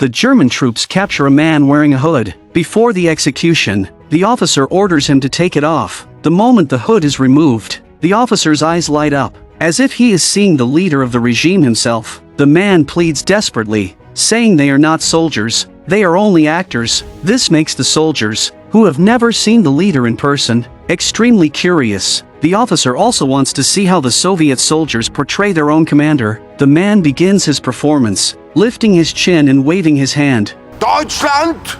the German troops capture a man wearing a hood. Before the execution, the officer orders him to take it off. The moment the hood is removed, the officer's eyes light up, as if he is seeing the leader of the regime himself. The man pleads desperately, saying they are not soldiers, they are only actors. This makes the soldiers, who have never seen the leader in person, extremely curious. The officer also wants to see how the Soviet soldiers portray their own commander. The man begins his performance, lifting his chin and waving his hand. Deutschland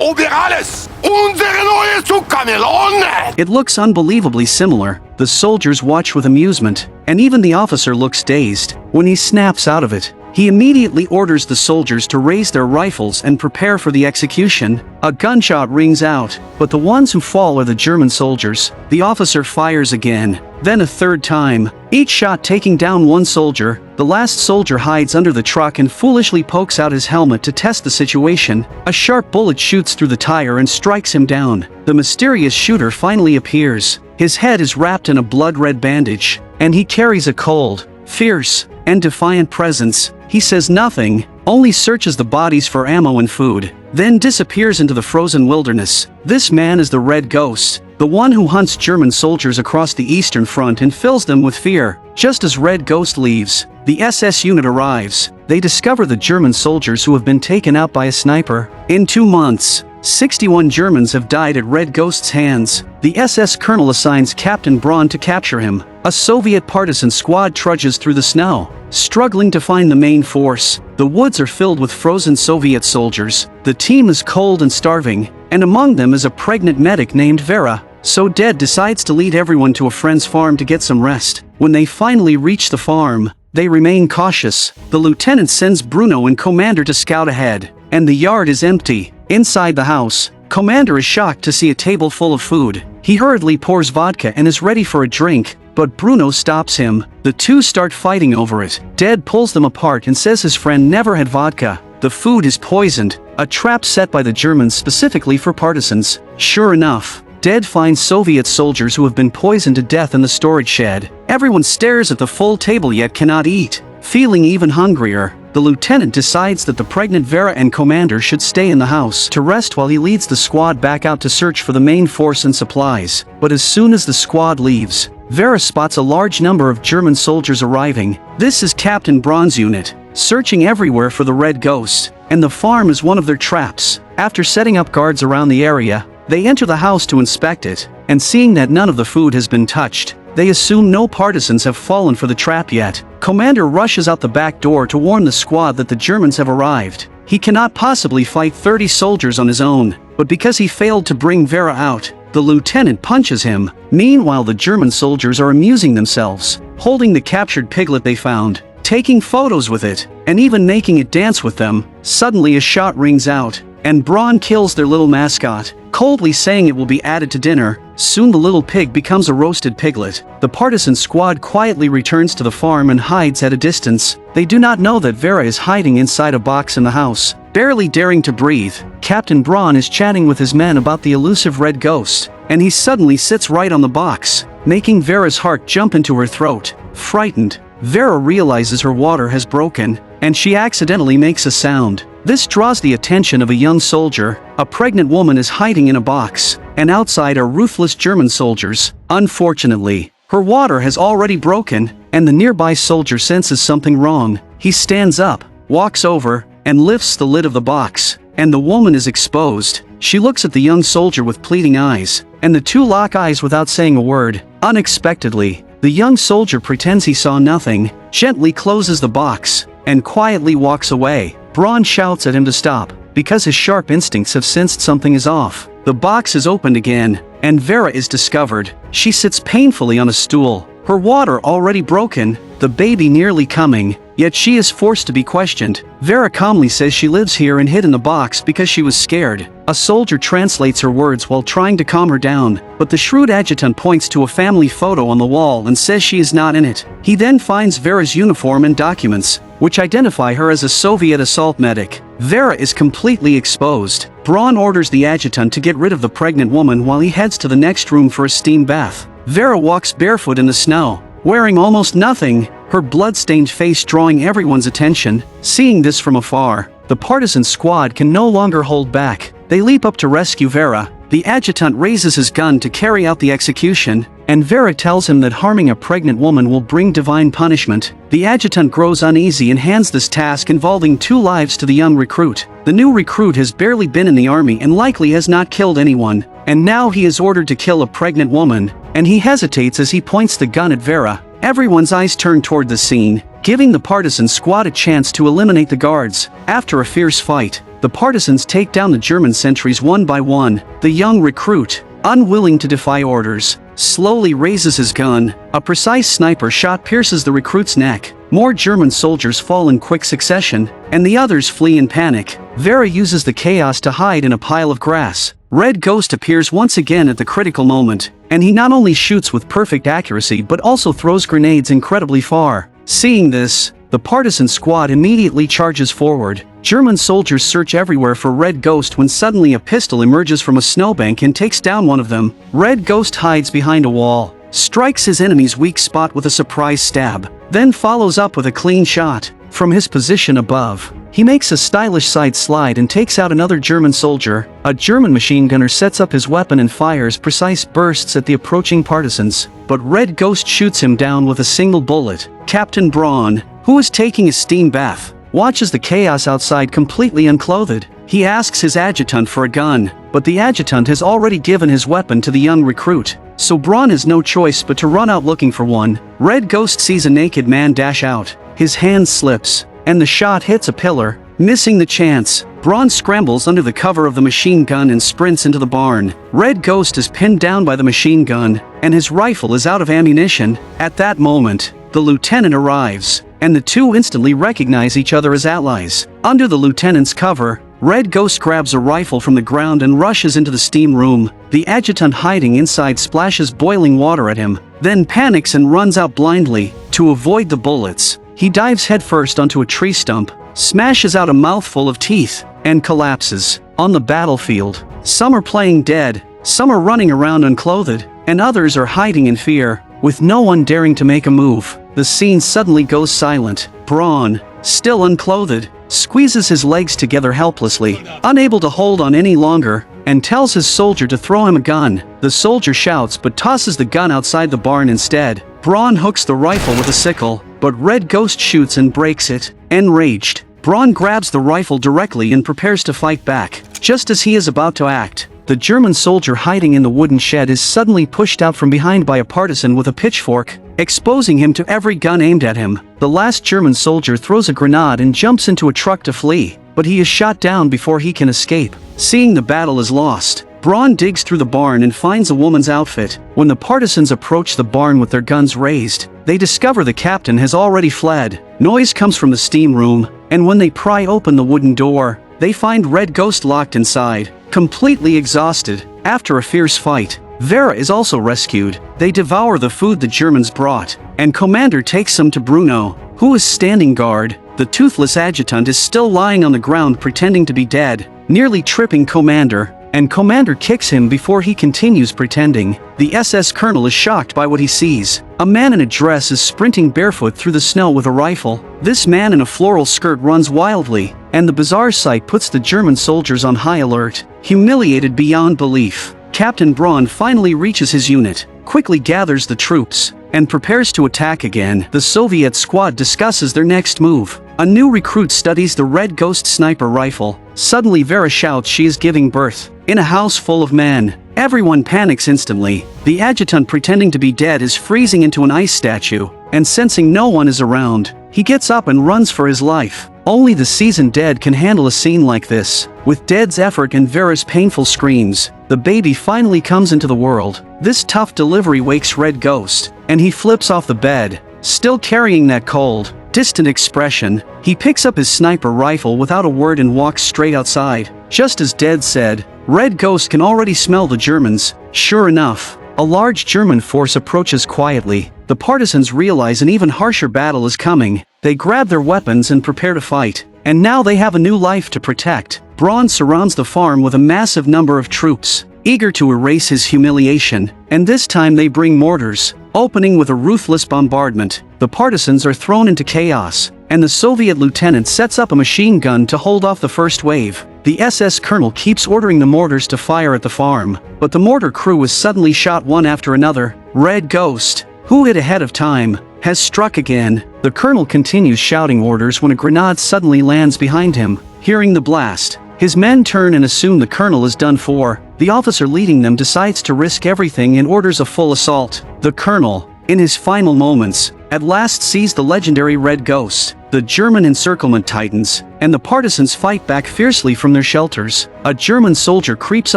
über alles! Unsere neue Zuckermelone! It looks unbelievably similar. The soldiers watch with amusement, and even the officer looks dazed. When he snaps out of it, he immediately orders the soldiers to raise their rifles and prepare for the execution. A gunshot rings out, but the ones who fall are the German soldiers. The officer fires again, then a third time, each shot taking down one soldier. The last soldier hides under the truck and foolishly pokes out his helmet to test the situation. A sharp bullet shoots through the tire and strikes him down. The mysterious shooter finally appears. His head is wrapped in a blood-red bandage, and he carries a cold, fierce, and defiant presence. He says nothing, only searches the bodies for ammo and food, then disappears into the frozen wilderness. This man is the Red Ghost, the one who hunts German soldiers across the Eastern Front and fills them with fear. Just as Red Ghost leaves, the SS unit arrives. They discover the German soldiers who have been taken out by a sniper. In 2 months, 61 Germans have died at Red Ghost's hands. The SS colonel assigns Captain Braun to capture him. A Soviet partisan squad trudges through the snow, struggling to find the main force. The woods are filled with frozen Soviet soldiers. The team is cold and starving, and among them is a pregnant medic named Vera. So Dead decides to lead everyone to a friend's farm to get some rest. When they finally reach the farm, they remain cautious. The lieutenant sends Bruno and Commander to scout ahead, and the yard is empty. Inside the house, Commander is shocked to see a table full of food. He hurriedly pours vodka and is ready for a drink, but Bruno stops him. The two start fighting over it. Dead pulls them apart and says his friend never had vodka. The food is poisoned, a trap set by the Germans specifically for partisans. Sure enough, Dead finds Soviet soldiers who have been poisoned to death in the storage shed. Everyone stares at the full table yet cannot eat. Feeling even hungrier, the lieutenant decides that the pregnant Vera and Commander should stay in the house to rest while he leads the squad back out to search for the main force and supplies. But as soon as the squad leaves, Vera spots a large number of German soldiers arriving. This is Captain Braun's unit, searching everywhere for the Red Ghost, and the farm is one of their traps. After setting up guards around the area, they enter the house to inspect it, and seeing that none of the food has been touched, they assume no partisans have fallen for the trap yet. Commander rushes out the back door to warn the squad that the Germans have arrived. He cannot possibly fight 30 soldiers on his own, but because he failed to bring Vera out, the lieutenant punches him. Meanwhile, the German soldiers are amusing themselves, holding the captured piglet they found, taking photos with it, and even making it dance with them. Suddenly a shot rings out, and Braun kills their little mascot, coldly saying it will be added to dinner. Soon the little pig becomes a roasted piglet. The partisan squad quietly returns to the farm and hides at a distance. They do not know that Vera is hiding inside a box in the house. Barely daring to breathe, Captain Braun is chatting with his men about the elusive Red Ghost, and he suddenly sits right on the box, making Vera's heart jump into her throat. Frightened, Vera realizes her water has broken, and she accidentally makes a sound. This draws the attention of a young soldier. A pregnant woman is hiding in a box, and outside are ruthless German soldiers. Unfortunately, her water has already broken, and the nearby soldier senses something wrong. He stands up, walks over, and lifts the lid of the box, and the woman is exposed. She looks at the young soldier with pleading eyes, and the two lock eyes without saying a word. Unexpectedly, the young soldier pretends he saw nothing, gently closes the box, and quietly walks away. Braun shouts at him to stop, because his sharp instincts have sensed something is off. The box is opened again, and Vera is discovered. She sits painfully on a stool, her water already broken, the baby nearly coming, yet she is forced to be questioned. Vera calmly says she lives here and hid in the box because she was scared. A soldier translates her words while trying to calm her down, but the shrewd adjutant points to a family photo on the wall and says she is not in it. He then finds Vera's uniform and documents, which identify her as a Soviet assault medic. Vera is completely exposed. Braun orders the adjutant to get rid of the pregnant woman while he heads to the next room for a steam bath. Vera walks barefoot in the snow, wearing almost nothing, her blood-stained face drawing everyone's attention. Seeing this from afar, the partisan squad can no longer hold back. They leap up to rescue Vera. The adjutant raises his gun to carry out the execution, and Vera tells him that harming a pregnant woman will bring divine punishment. The adjutant grows uneasy and hands this task involving 2 lives to the young recruit. The new recruit has barely been in the army and likely has not killed anyone, and now he is ordered to kill a pregnant woman, and he hesitates as he points the gun at Vera. Everyone's eyes turn toward the scene, giving the partisan squad a chance to eliminate the guards. After a fierce fight, the partisans take down the German sentries one by one. The young recruit, unwilling to defy orders, slowly raises his gun. A precise sniper shot pierces the recruit's neck. More German soldiers fall in quick succession, and the others flee in panic. Vera uses the chaos to hide in a pile of grass. Red Ghost appears once again at the critical moment, and he not only shoots with perfect accuracy but also throws grenades incredibly far. Seeing this, the partisan squad immediately charges forward. German soldiers search everywhere for Red Ghost when suddenly a pistol emerges from a snowbank and takes down one of them. Red Ghost hides behind a wall, strikes his enemy's weak spot with a surprise stab, then follows up with a clean shot. From his position above, he makes a stylish side slide and takes out another German soldier. A German machine gunner sets up his weapon and fires precise bursts at the approaching partisans, but Red Ghost shoots him down with a single bullet. Captain Braun, who is taking a steam bath, watches the chaos outside completely unclothed. He asks his adjutant for a gun, but the adjutant has already given his weapon to the young recruit, so Braun has no choice but to run out looking for one. Red Ghost sees a naked man dash out. His hand slips, and the shot hits a pillar, missing the chance. Braun scrambles under the cover of the machine gun and sprints into the barn. Red Ghost is pinned down by the machine gun, and his rifle is out of ammunition. At that moment, the lieutenant arrives, and the two instantly recognize each other as allies. Under the lieutenant's cover, Red Ghost grabs a rifle from the ground and rushes into the steam room. The adjutant hiding inside splashes boiling water at him, then panics and runs out blindly. To avoid the bullets, he dives headfirst onto a tree stump, smashes out a mouthful of teeth, and collapses. On the battlefield, some are playing dead, some are running around unclothed, and others are hiding in fear, with no one daring to make a move. The scene suddenly goes silent. Braun, still unclothed, squeezes his legs together helplessly, unable to hold on any longer, and tells his soldier to throw him a gun. The soldier shouts but tosses the gun outside the barn instead. Braun hooks the rifle with a sickle, but Red Ghost shoots and breaks it. Enraged, Braun grabs the rifle directly and prepares to fight back. Just as he is about to act, the German soldier hiding in the wooden shed is suddenly pushed out from behind by a partisan with a pitchfork, exposing him to every gun aimed at him. The last German soldier throws a grenade and jumps into a truck to flee, but he is shot down before he can escape. Seeing the battle is lost, Braun digs through the barn and finds a woman's outfit. When the partisans approach the barn with their guns raised, they discover the captain has already fled. Noise comes from the steam room, and when they pry open the wooden door, they find Red Ghost locked inside, completely exhausted. After a fierce fight, Vera is also rescued. They devour the food the Germans brought, and Commander takes some to Bruno, who is standing guard. The toothless adjutant is still lying on the ground pretending to be dead, nearly tripping Commander, and Commander kicks him before he continues pretending. The SS colonel is shocked by what he sees. A man in a dress is sprinting barefoot through the snow with a rifle. This man in a floral skirt runs wildly, and the bizarre sight puts the German soldiers on high alert, humiliated beyond belief. Captain Braun finally reaches his unit, quickly gathers the troops, and prepares to attack again. The Soviet squad discusses their next move. A new recruit studies the Red Ghost sniper rifle. Suddenly Vera shouts she is giving birth. In a house full of men, everyone panics instantly. The adjutant pretending to be dead is freezing into an ice statue, and sensing no one is around, he gets up and runs for his life. Only the seasoned dead can handle a scene like this. With Dead's effort and Vera's painful screams, the baby finally comes into the world. This tough delivery wakes Red Ghost, and he flips off the bed, still carrying that cold, distant expression. He picks up his sniper rifle without a word and walks straight outside. Just as Dead said, Red Ghost can already smell the Germans. Sure enough, a large German force approaches quietly. The partisans realize an even harsher battle is coming. They grab their weapons and prepare to fight. And now they have a new life to protect. Braun surrounds the farm with a massive number of troops, eager to erase his humiliation, and this time they bring mortars, opening with a ruthless bombardment. The partisans are thrown into chaos. and the Soviet lieutenant sets up a machine gun to hold off the first wave. The SS colonel keeps ordering the mortars to fire at the farm, but the mortar crew is suddenly shot one after another. Red Ghost, who hid ahead of time, has struck again. The colonel continues shouting orders when a grenade suddenly lands behind him. Hearing the blast, his men turn and assume the colonel is done for. The officer leading them decides to risk everything and orders a full assault. The colonel, in his final moments, at last sees the legendary Red Ghost. The German encirclement tightens, and the partisans fight back fiercely from their shelters. A German soldier creeps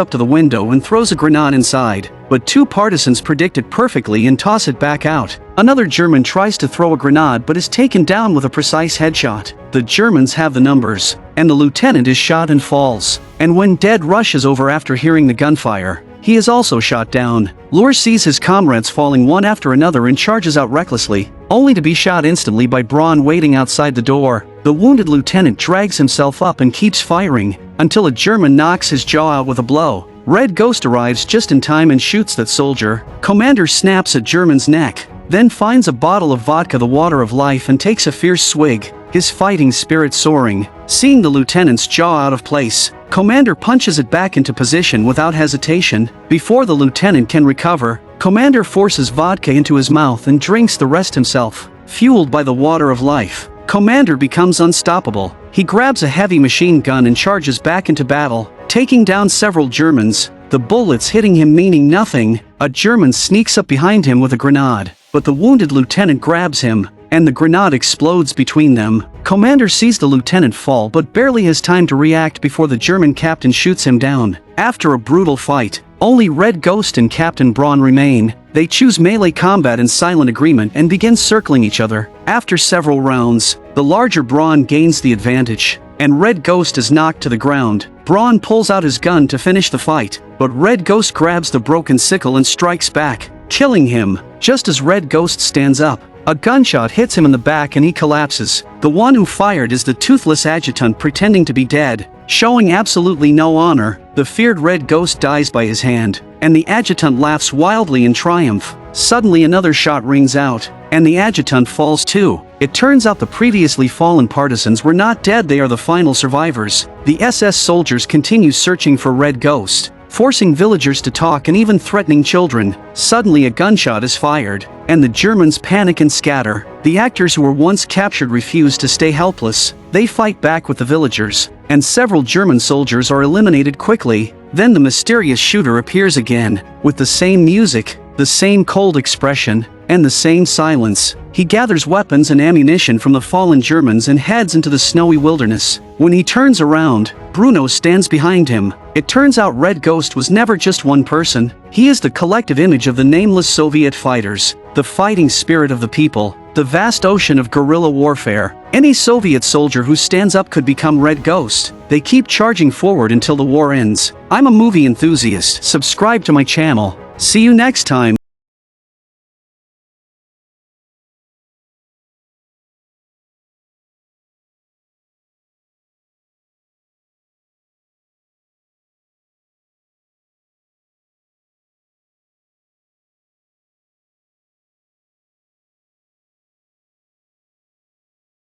up to the window and throws a grenade inside, but two partisans predict it perfectly and toss it back out. Another German tries to throw a grenade but is taken down with a precise headshot. The Germans have the numbers, and the lieutenant is shot and falls. And when Dead rushes over after hearing the gunfire, he is also shot down. Lure sees his comrades falling one after another and charges out recklessly, only to be shot instantly by Braun waiting outside the door. The wounded lieutenant drags himself up and keeps firing, until a German knocks his jaw out with a blow. Red Ghost arrives just in time and shoots that soldier. Commander snaps at German's neck, then finds a bottle of vodka, the water of life, and takes a fierce swig, his fighting spirit soaring. Seeing the lieutenant's jaw out of place, Commander punches it back into position without hesitation. Before the lieutenant can recover, Commander forces vodka into his mouth and drinks the rest himself. Fueled by the water of life, Commander becomes unstoppable. He grabs a heavy machine gun and charges back into battle, taking down several Germans, the bullets hitting him meaning nothing. A German sneaks up behind him with a grenade, but the wounded lieutenant grabs him, and the grenade explodes between them. Commander sees the lieutenant fall but barely has time to react before the German captain shoots him down. After a brutal fight, only Red Ghost and Captain Braun remain. They choose melee combat in silent agreement and begin circling each other. After several rounds, the larger Braun gains the advantage, and Red Ghost is knocked to the ground. Braun pulls out his gun to finish the fight, but Red Ghost grabs the broken sickle and strikes back, killing him. Just as Red Ghost stands up, a gunshot hits him in the back and he collapses. The one who fired is the toothless adjutant pretending to be dead, showing absolutely no honor. The feared Red Ghost dies by his hand, and the adjutant laughs wildly in triumph. Suddenly another shot rings out, and the adjutant falls too. It turns out the previously fallen partisans were not dead, they are the final survivors. The SS soldiers continue searching for Red Ghost, forcing villagers to talk and even threatening children. Suddenly a gunshot is fired, and the Germans panic and scatter. The actors who were once captured refuse to stay helpless. They fight back with the villagers, and several German soldiers are eliminated quickly. Then the mysterious shooter appears again, with the same music, the same cold expression, and the same silence. He gathers weapons and ammunition from the fallen Germans and heads into the snowy wilderness. When he turns around, Bruno stands behind him. It turns out Red Ghost was never just one person. He is the collective image of the nameless Soviet fighters, the fighting spirit of the people, the vast ocean of guerrilla warfare. Any Soviet soldier who stands up could become Red Ghost. They keep charging forward until the war ends. I'm a movie enthusiast. Subscribe to my channel. See you next time.